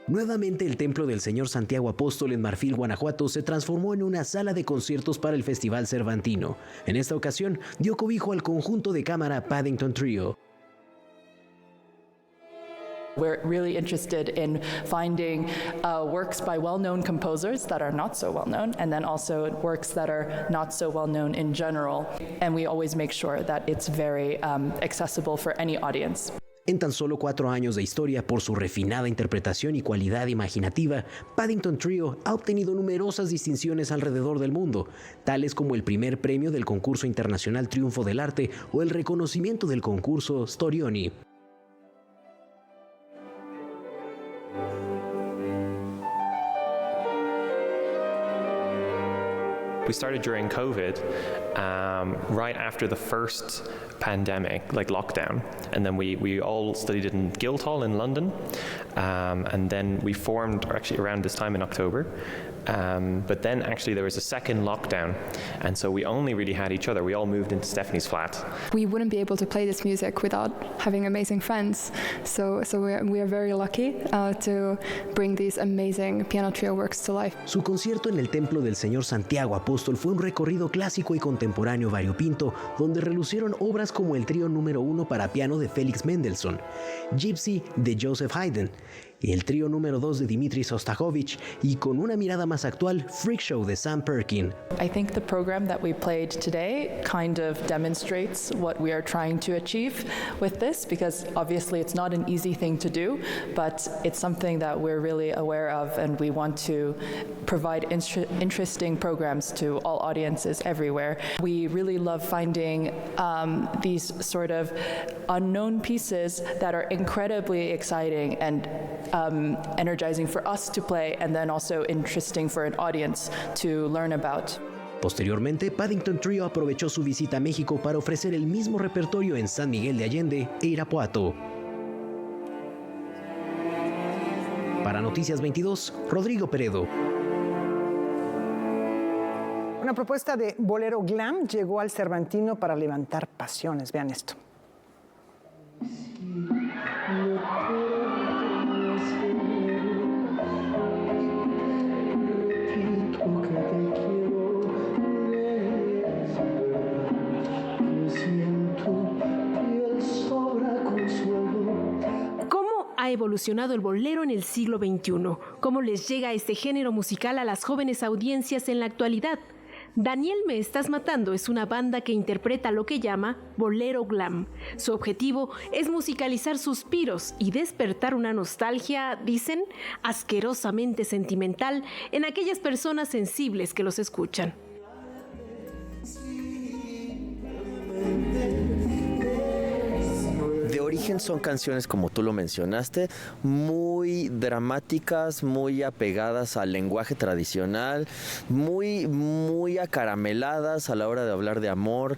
Nuevamente el Templo del Señor Santiago Apóstol en Marfil, Guanajuato, se transformó en una sala de conciertos para el Festival Cervantino. En esta ocasión, dio cobijo al conjunto de cámara Paddington Trio. We're really interested in finding works by well-known composers that are not so well-known, and then also works that are not so well-known in general. And we always make sure that it's very accessible for any audience. En tan solo 4 años de historia, por su refinada interpretación y cualidad imaginativa, Paddington Trio ha obtenido numerosas distinciones alrededor del mundo, tales como el primer premio del concurso internacional Triunfo del Arte o el reconocimiento del concurso Storioni. We started during COVID, right after the first pandemic, like lockdown, and then we all studied in Guildhall in London, and then we formed actually around this time in October, but then actually there was a second lockdown, and so we only really had each other. We all moved into Stephanie's flat. We wouldn't be able to play this music without having amazing friends, so we are very lucky to bring these amazing piano trio works to life. Su concierto en el Templo del Señor Santiago Apóstol fue un recorrido clásico y contemporáneo variopinto, donde relucieron obras como el trío número 1 para piano de Felix Mendelssohn, Gypsy de Joseph Haydn, y el trío número 2 de Dmitri Sostakovich, y con una mirada más actual, Freak Show de Sam Perkin. I think the program that we played today kind of demonstrates what we are trying to achieve with this, because obviously it's not an easy thing to do, but it's something that we're really aware of, and we want to provide interesting programs to all audiences everywhere. We really love finding these sort of unknown pieces that are incredibly exciting and energizing for us to play, and then also interesting for an audience to learn about. Posteriormente, Paddington Trio aprovechó su visita a México para ofrecer el mismo repertorio en San Miguel de Allende e Irapuato. Para Noticias 22, Rodrigo Peredo. Una propuesta de bolero glam llegó al Cervantino para levantar pasiones. Vean esto. Ha evolucionado el bolero en el siglo XXI. ¿Cómo les llega este género musical a las jóvenes audiencias en la actualidad? Daniel Me Estás Matando es una banda que interpreta lo que llama bolero glam. Su objetivo es musicalizar suspiros y despertar una nostalgia, dicen, asquerosamente sentimental en aquellas personas sensibles que los escuchan. De origen son canciones, como tú lo mencionaste, muy dramáticas, muy apegadas al lenguaje tradicional, muy acarameladas a la hora de hablar de amor,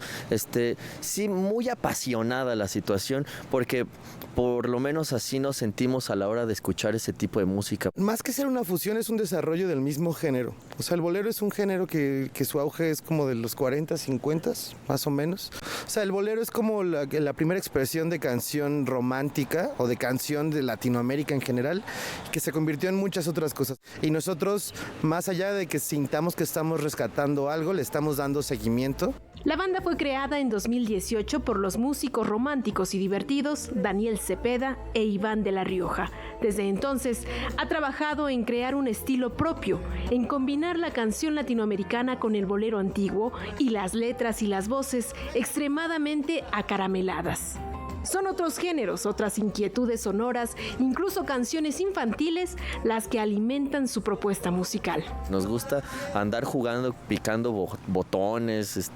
sí, muy apasionada la situación, porque por lo menos así nos sentimos a la hora de escuchar ese tipo de música. Más que ser una fusión, es un desarrollo del mismo género. O sea, el bolero es un género que su auge es como de los 40, 50, más o menos. O sea, el bolero es como la primera expresión de canción romántica o de canción de Latinoamérica en general, que se convirtió en muchas otras cosas. Y nosotros, más allá de que sintamos que estamos rescatando algo, le estamos dando seguimiento. La banda fue creada en 2018 por los músicos románticos y divertidos Daniel Cepeda e Iván de la Rioja. Desde entonces ha trabajado en crear un estilo propio, en combinar la canción latinoamericana con el bolero antiguo y las letras y las voces extremadamente acarameladas. Son otros géneros, otras inquietudes sonoras, incluso canciones infantiles, las que alimentan su propuesta musical. Nos gusta andar jugando, picando botones,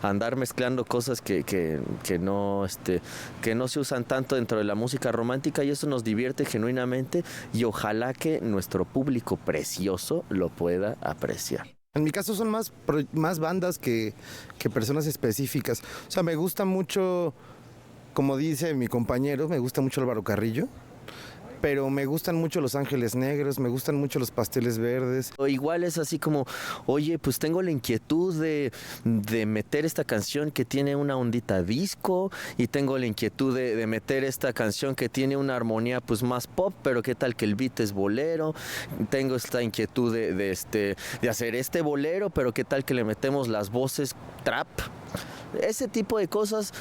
andar mezclando cosas que no se usan tanto dentro de la música romántica, y eso nos divierte genuinamente, y ojalá que nuestro público precioso lo pueda apreciar. En mi caso son más bandas que personas específicas. O sea, me gusta mucho, como dice mi compañero, me gusta mucho Álvaro Carrillo, pero me gustan mucho Los Ángeles Negros, me gustan mucho Los Pasteles Verdes. Igual es así como, oye, pues tengo la inquietud de meter esta canción que tiene una ondita disco, y tengo la inquietud de meter esta canción que tiene una armonía pues más pop, pero qué tal que el beat es bolero. Tengo esta inquietud de hacer este bolero, pero qué tal que le metemos las voces trap. Ese tipo de cosas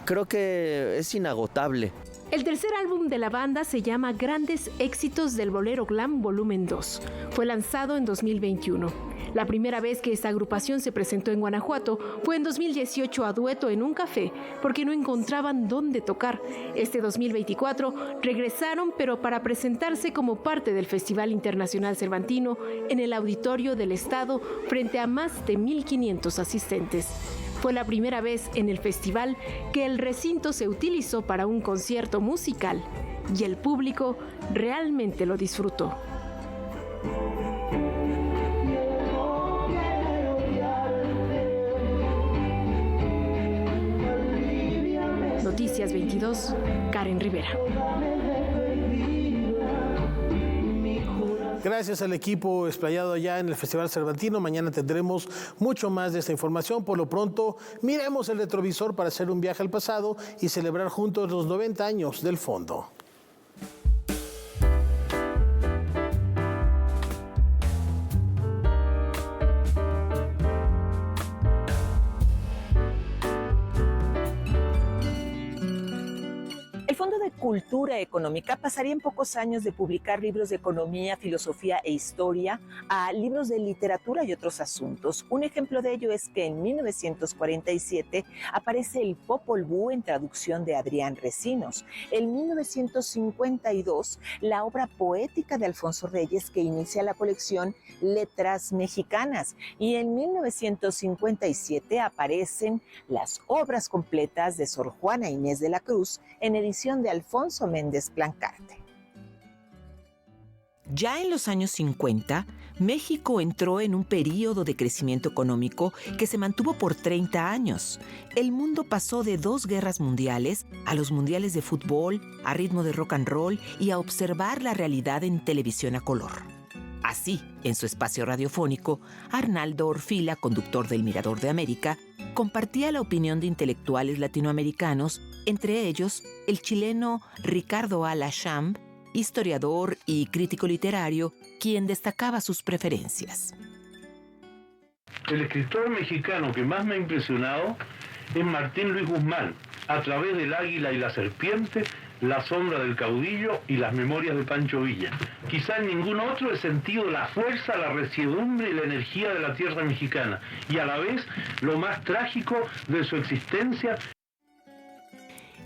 creo que es inagotable. El tercer álbum de la banda se llama Grandes Éxitos del Bolero Glam Volumen 2. Fue lanzado en 2021. La primera vez que esta agrupación se presentó en Guanajuato fue en 2018 a dueto en un café, porque no encontraban dónde tocar. Este 2024 regresaron, pero para presentarse como parte del Festival Internacional Cervantino en el Auditorio del Estado frente a más de 1,500 asistentes. Fue la primera vez en el festival que el recinto se utilizó para un concierto musical, y el público realmente lo disfrutó. Noticias 22, Karen Rivera. Gracias al equipo explayado allá en el Festival Cervantino. Mañana tendremos mucho más de esta información. Por lo pronto, miremos el retrovisor para hacer un viaje al pasado y celebrar juntos los 90 años del Fondo. El Fondo de Cultura Económica pasaría en pocos años de publicar libros de economía, filosofía e historia a libros de literatura y otros asuntos. Un ejemplo de ello es que en 1947 aparece el Popol Vuh en traducción de Adrián Recinos. En 1952, la obra poética de Alfonso Reyes, que inicia la colección Letras Mexicanas. Y en 1957 aparecen las obras completas de Sor Juana Inés de la Cruz en edición de Alfonso Méndez Plancarte. Ya en los años 50, México entró en un período de crecimiento económico que se mantuvo por 30 años. El mundo pasó de 2 guerras mundiales a los mundiales de fútbol, a ritmo de rock and roll y a observar la realidad en televisión a color. Así, en su espacio radiofónico, Arnaldo Orfila, conductor del Mirador de América, compartía la opinión de intelectuales latinoamericanos, entre ellos el chileno Ricardo Ala Chamb, historiador y crítico literario, quien destacaba sus preferencias. El escritor mexicano que más me ha impresionado es Martín Luis Guzmán, A través del águila y la serpiente, La sombra del caudillo y Las memorias de Pancho Villa. Quizá en ningún otro he sentido la fuerza, la resiedumbre y la energía de la tierra mexicana, y a la vez lo más trágico de su existencia.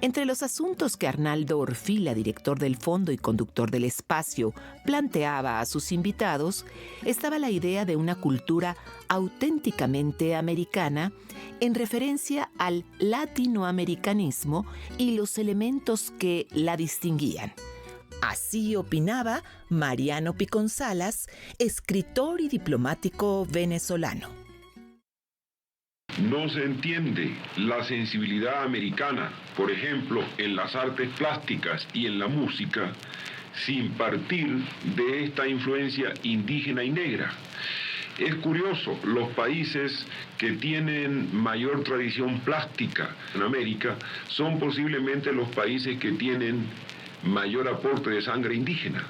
Entre los asuntos que Arnaldo Orfila, director del Fondo y conductor del espacio, planteaba a sus invitados, estaba la idea de una cultura auténticamente americana en referencia al latinoamericanismo y los elementos que la distinguían. Así opinaba Mariano Picón Salas, escritor y diplomático venezolano. No se entiende la sensibilidad americana, por ejemplo, en las artes plásticas y en la música, sin partir de esta influencia indígena y negra. Es curioso, los países que tienen mayor tradición plástica en América son posiblemente los países que tienen mayor aporte de sangre indígena,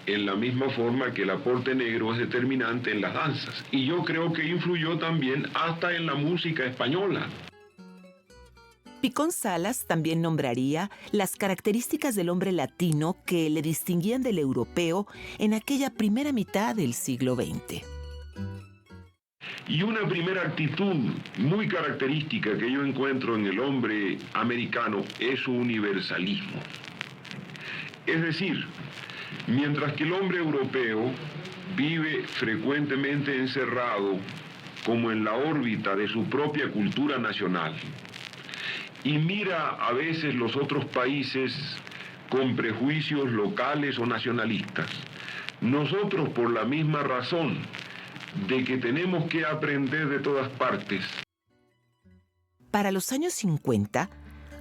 en la misma forma que el aporte negro es determinante en las danzas. Y yo creo que influyó también hasta en la música española. Picón Salas también nombraría las características del hombre latino que le distinguían del europeo en aquella primera mitad del siglo XX. Y una primera actitud muy característica que yo encuentro en el hombre americano es su universalismo. Es decir, mientras que el hombre europeo vive frecuentemente encerrado como en la órbita de su propia cultura nacional y mira a veces los otros países con prejuicios locales o nacionalistas, nosotros por la misma razón de que tenemos que aprender de todas partes. Para los años 50,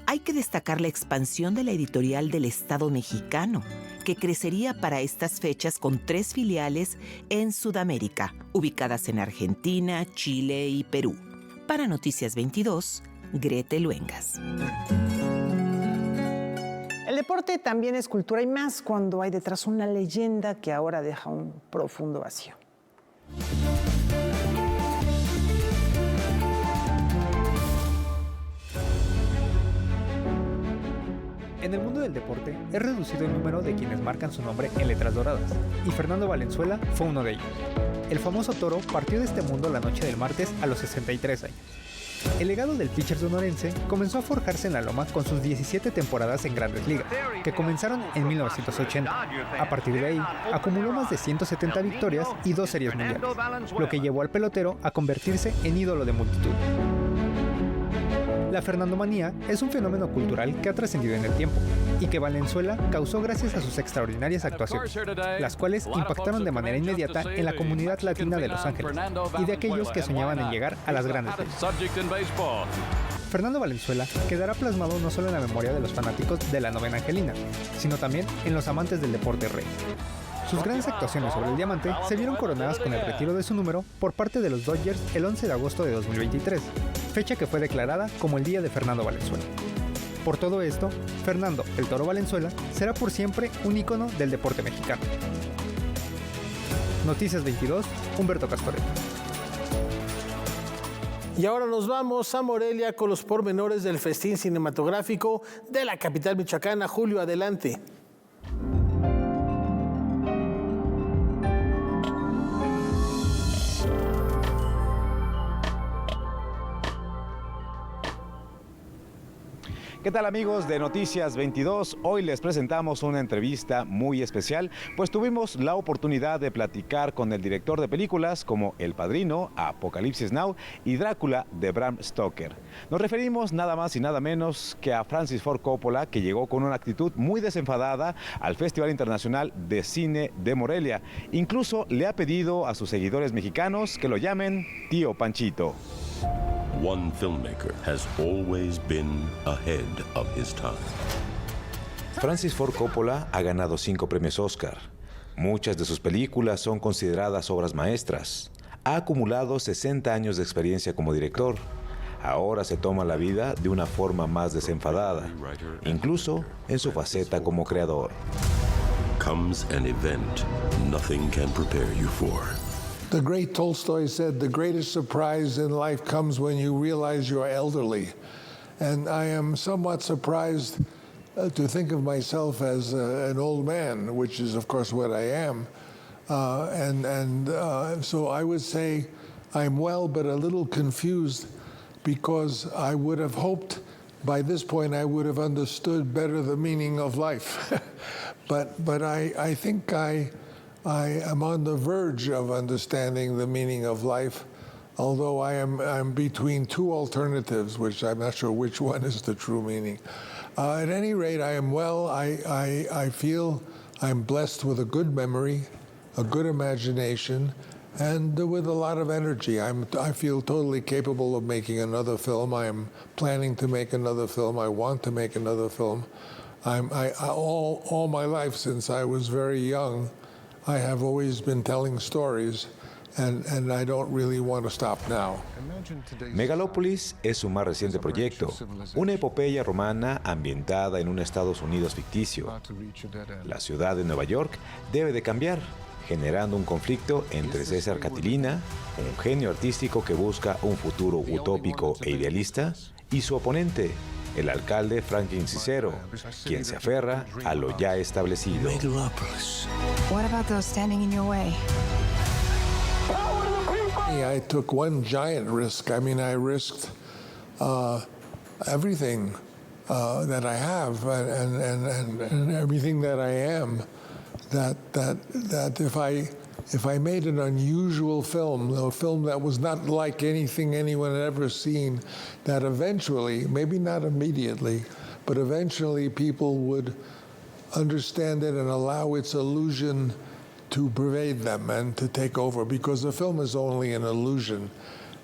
hay que destacar la expansión de la editorial del Estado mexicano, que crecería para estas fechas con 3 filiales en Sudamérica, ubicadas en Argentina, Chile y Perú. Para Noticias 22, Grete Luengas. El deporte también es cultura y más cuando hay detrás una leyenda que ahora deja un profundo vacío. En el mundo del deporte es reducido el número de quienes marcan su nombre en letras doradas, y Fernando Valenzuela fue uno de ellos. El famoso toro partió de este mundo la noche del martes a los 63 años. El legado del pitcher sonorense comenzó a forjarse en la loma con sus 17 temporadas en Grandes Ligas, que comenzaron en 1980. A partir de ahí, acumuló más de 170 victorias y 2 series mundiales, lo que llevó al pelotero a convertirse en ídolo de multitud. La fernandomanía es un fenómeno cultural que ha trascendido en el tiempo y que Valenzuela causó gracias a sus extraordinarias actuaciones, las cuales impactaron de manera inmediata en la comunidad latina de Los Ángeles y de aquellos que soñaban en llegar a las grandes ligas. Fernando Valenzuela quedará plasmado no solo en la memoria de los fanáticos de la novena angelina, sino también en los amantes del deporte rey. Sus grandes actuaciones sobre el diamante se vieron coronadas con el retiro de su número por parte de los Dodgers el 11 de agosto de 2023, fecha que fue declarada como el Día de Fernando Valenzuela. Por todo esto, Fernando el Toro Valenzuela será por siempre un ícono del deporte mexicano. Noticias 22, Humberto Castorena. Y ahora nos vamos a Morelia con los pormenores del festín cinematográfico de la capital michoacana. Julio, adelante. ¿Qué tal, amigos de Noticias 22? Hoy les presentamos una entrevista muy especial, pues tuvimos la oportunidad de platicar con el director de películas como El Padrino, Apocalipsis Now y Drácula de Bram Stoker. Nos referimos nada más y nada menos que a Francis Ford Coppola, que llegó con una actitud muy desenfadada al Festival Internacional de Cine de Morelia. Incluso le ha pedido a sus seguidores mexicanos que lo llamen Tío Panchito. One filmmaker has always been ahead of his time. Francis Ford Coppola ha ganado 5 premios Oscar. Muchas de sus películas son consideradas obras maestras. Ha acumulado 60 años de experiencia como director. Ahora se toma la vida de una forma más desenfadada, incluso en su faceta como creador. Comes an event nothing can prepare you for. The great Tolstoy said, the greatest surprise in life comes when you realize you're elderly. And I am somewhat surprised to think of myself as an old man, which is, of course, what I am. So I would say I'm well, but a little confused, because I would have hoped by this point I would have understood better the meaning of life. But I think I am on the verge of understanding the meaning of life, although I'm between 2 alternatives, which I'm not sure which one is the true meaning. At any rate, I am well. I feel I'm blessed with a good memory, a good imagination, and with a lot of energy. I feel totally capable of making another film. I am planning to make another film. I want to make another film. All my life, since I was very young, I have always been telling stories, and I don't really want to stop now. Megalópolis es su más reciente proyecto, una epopeya romana ambientada en un Estados Unidos ficticio. La ciudad de Nueva York debe de cambiar, generando un conflicto entre César Catilina, un genio artístico que busca un futuro utópico e idealista, y su oponente, el alcalde Franklin Cicero, quien se aferra a lo ya establecido. What about those standing in your way? I took one giant risk. I mean, I risked everything that I have and everything that I am. That if I made an unusual film, a film that was not like anything anyone had ever seen, that eventually, maybe not immediately, but eventually people would understand it and allow its illusion to pervade them and to take over, because the film is only an illusion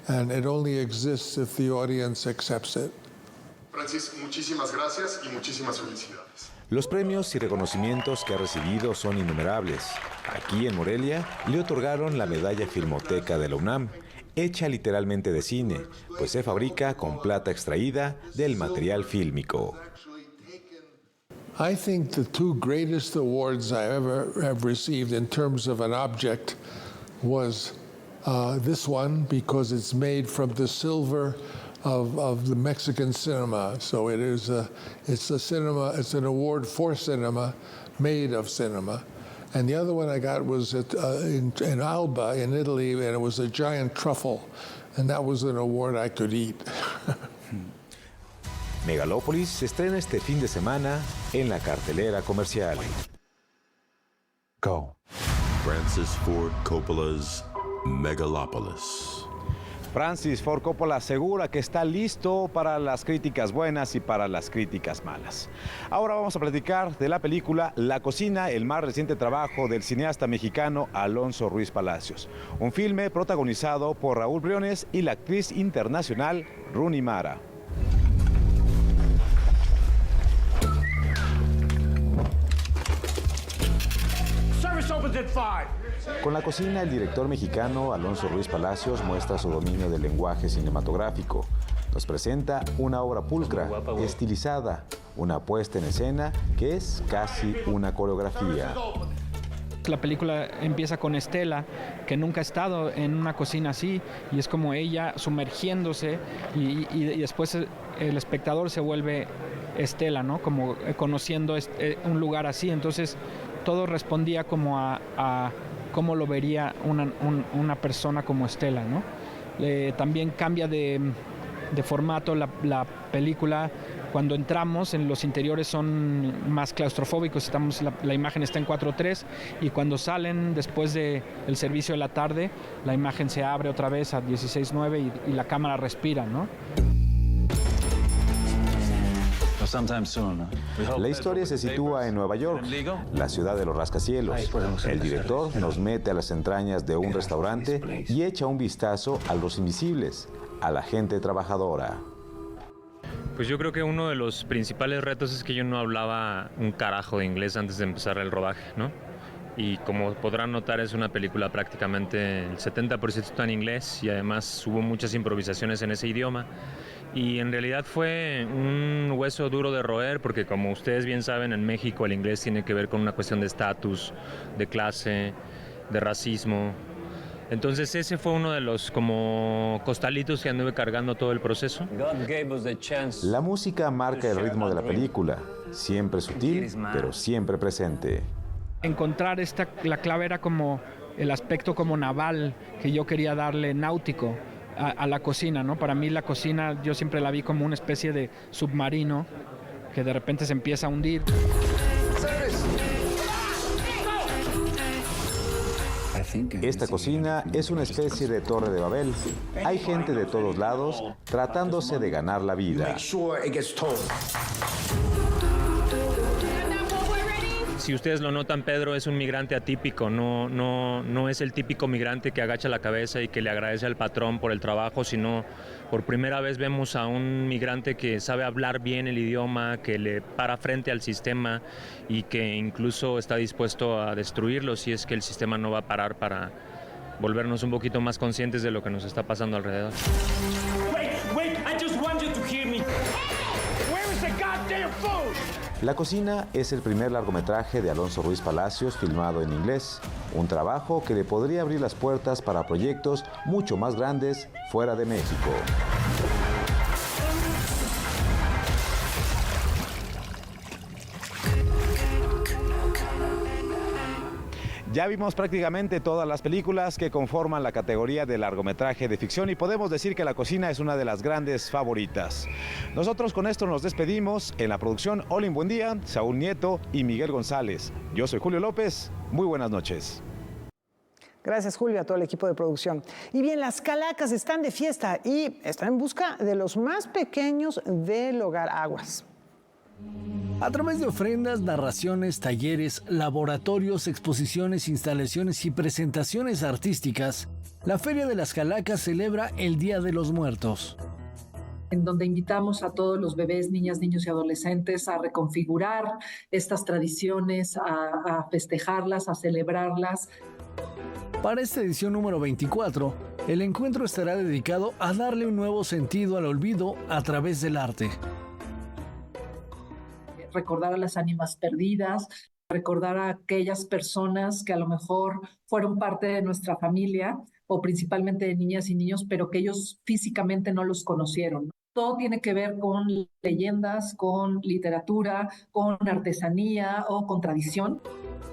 and it only exists if the audience accepts it. Francis, muchísimas gracias y muchísimas felicidades. Los premios y reconocimientos que ha recibido son innumerables. Aquí en Morelia le otorgaron la medalla Filmoteca de la UNAM, hecha literalmente de cine, pues se fabrica con plata extraída del material fílmico. I think the 2 greatest awards I ever have received in terms of an object was this one, because it's made from the silver of the Mexican cinema. So it's an award for cinema, made of cinema. And the other one I got was in Alba in Italy, and it was a giant truffle, and that was an award I could eat. Megalópolis se estrena este fin de semana en la cartelera comercial. Go. Francis Ford Coppola's Megalopolis. Francis Ford Coppola asegura que está listo para las críticas buenas y para las críticas malas. Ahora vamos a platicar de la película La Cocina, el más reciente trabajo del cineasta mexicano Alonso Ruiz Palacios. Un filme protagonizado por Raúl Briones y la actriz internacional Rooney Mara. Con La Cocina, el director mexicano Alonso Ruiz Palacios muestra su dominio del lenguaje cinematográfico. Nos presenta una obra pulcra, estilizada, una puesta en escena que es casi una coreografía. La película empieza con Estela, que nunca ha estado en una cocina así, y es como ella sumergiéndose, y después el espectador se vuelve Estela, ¿no? Como conociendo un lugar así. Entonces todo respondía como a cómo lo vería una persona como Estela, ¿no? También cambia de formato la película, Cuando entramos, en los interiores son más claustrofóbicos, la imagen está en 4:3 y cuando salen después del servicio de la tarde, la imagen se abre otra vez a 16:9 y la cámara respira, ¿no? La historia se sitúa en Nueva York, la ciudad de los rascacielos. El director nos mete a las entrañas de un restaurante y echa un vistazo a los invisibles, a la gente trabajadora. Pues yo creo que uno de los principales retos es que yo no hablaba un carajo de inglés antes de empezar el rodaje, ¿no? Y como podrán notar, es una película prácticamente el 70% está en inglés y además hubo muchas improvisaciones en ese idioma. Y en realidad fue un hueso duro de roer porque, como ustedes bien saben, en México el inglés tiene que ver con una cuestión de estatus, de clase, de racismo. Entonces ese fue uno de los como costalitos que anduve cargando todo el proceso. La música marca el ritmo de la película, siempre sutil, pero siempre presente. Encontrar la clave era como el aspecto como naval que yo quería darle, náutico, a la cocina, ¿no? Para mí la cocina yo siempre la vi como una especie de submarino que de repente se empieza a hundir. Esta cocina es una especie de Torre de Babel. Hay gente de todos lados tratándose de ganar la vida. Si ustedes lo notan, Pedro es un migrante atípico, no es el típico migrante que agacha la cabeza y que le agradece al patrón por el trabajo, sino por primera vez vemos a un migrante que sabe hablar bien el idioma, que le para frente al sistema y que incluso está dispuesto a destruirlo si es que el sistema no va a parar para volvernos un poquito más conscientes de lo que nos está pasando alrededor. Wait, I just want you to hear me. Where is the goddamn food? La cocina es el primer largometraje de Alonso Ruiz Palacios filmado en inglés, un trabajo que le podría abrir las puertas para proyectos mucho más grandes fuera de México. Ya vimos prácticamente todas las películas que conforman la categoría de largometraje de ficción y podemos decir que La cocina es una de las grandes favoritas. Nosotros con esto nos despedimos. En la producción, Olin Buendía, Saúl Nieto y Miguel González. Yo soy Julio López. Muy buenas noches. Gracias, Julio, a todo el equipo de producción. Y bien, las calacas están de fiesta y están en busca de los más pequeños del hogar Aguas. A través de ofrendas, narraciones, talleres, laboratorios, exposiciones, instalaciones y presentaciones artísticas, la Feria de las Calacas celebra el Día de los Muertos. En donde invitamos a todos los bebés, niñas, niños y adolescentes a reconfigurar estas tradiciones, a festejarlas, a celebrarlas. Para esta edición número 24, el encuentro estará dedicado a darle un nuevo sentido al olvido a través del arte. Recordar a las ánimas perdidas, recordar a aquellas personas que a lo mejor fueron parte de nuestra familia o principalmente de niñas y niños, pero que ellos físicamente no los conocieron. Todo tiene que ver con leyendas, con literatura, con artesanía o con tradición.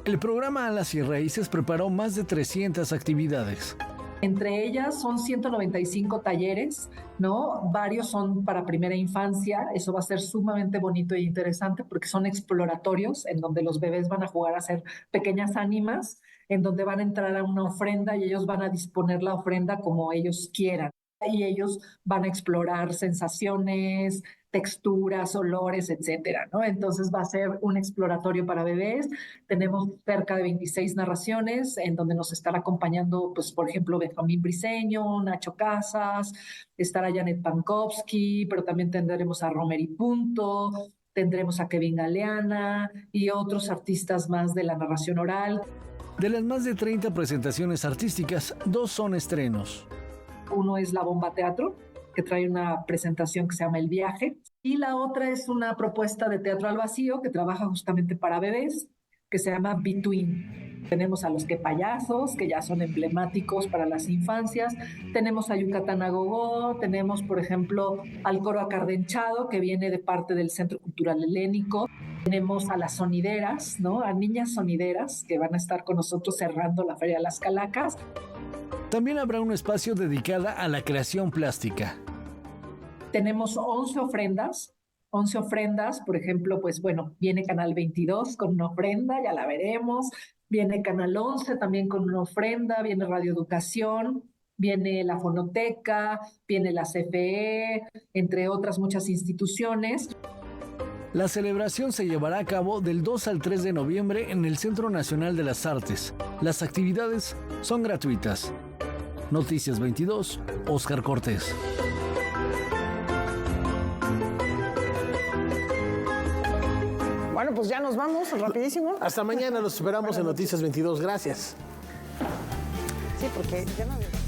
El programa Alas y Raíces preparó más de 300 actividades. Entre ellas son 195 talleres, ¿no? Varios son para primera infancia. Eso va a ser sumamente bonito e interesante porque son exploratorios en donde los bebés van a jugar a ser pequeñas ánimas, en donde van a entrar a una ofrenda y ellos van a disponer la ofrenda como ellos quieran. Y ellos van a explorar sensaciones, texturas, olores, etcétera, ¿no? Entonces va a ser un exploratorio para bebés. Tenemos cerca de 26 narraciones en donde nos estará acompañando, pues, por ejemplo, Benjamín Briceño, Nacho Casas, estará Janet Pankowski, pero también tendremos a Romeri Punto, tendremos a Kevin Galeana y otros artistas más de la narración oral. De las más de 30 presentaciones artísticas, 2 son estrenos. Uno es La Bomba Teatro, que trae una presentación que se llama El Viaje, y la otra es una propuesta de teatro al vacío que trabaja justamente para bebés, que se llama Between. Tenemos a Los Que Payasos, que ya son emblemáticos para las infancias, tenemos a Yucatán a Gogó, tenemos, por ejemplo, al Coro Acardenchado, que viene de parte del Centro Cultural Helénico, tenemos a las sonideras, ¿no? A niñas sonideras, que van a estar con nosotros cerrando la Feria de las Calacas. También habrá un espacio dedicado a la creación plástica. Tenemos 11 ofrendas 11 ofrendas, por ejemplo, pues bueno, viene Canal 22 con una ofrenda, ya la veremos, viene Canal 11 también con una ofrenda, viene Radio Educación, viene la Fonoteca, viene la CFE, entre otras muchas instituciones. La celebración se llevará a cabo del 2 al 3 de noviembre en el Centro Nacional de las Artes. Las actividades son gratuitas. Noticias 22, Óscar Cortés. Bueno, pues ya nos vamos, rapidísimo. Hasta mañana, los esperamos en Noticias 22. Gracias. Sí, porque ya no...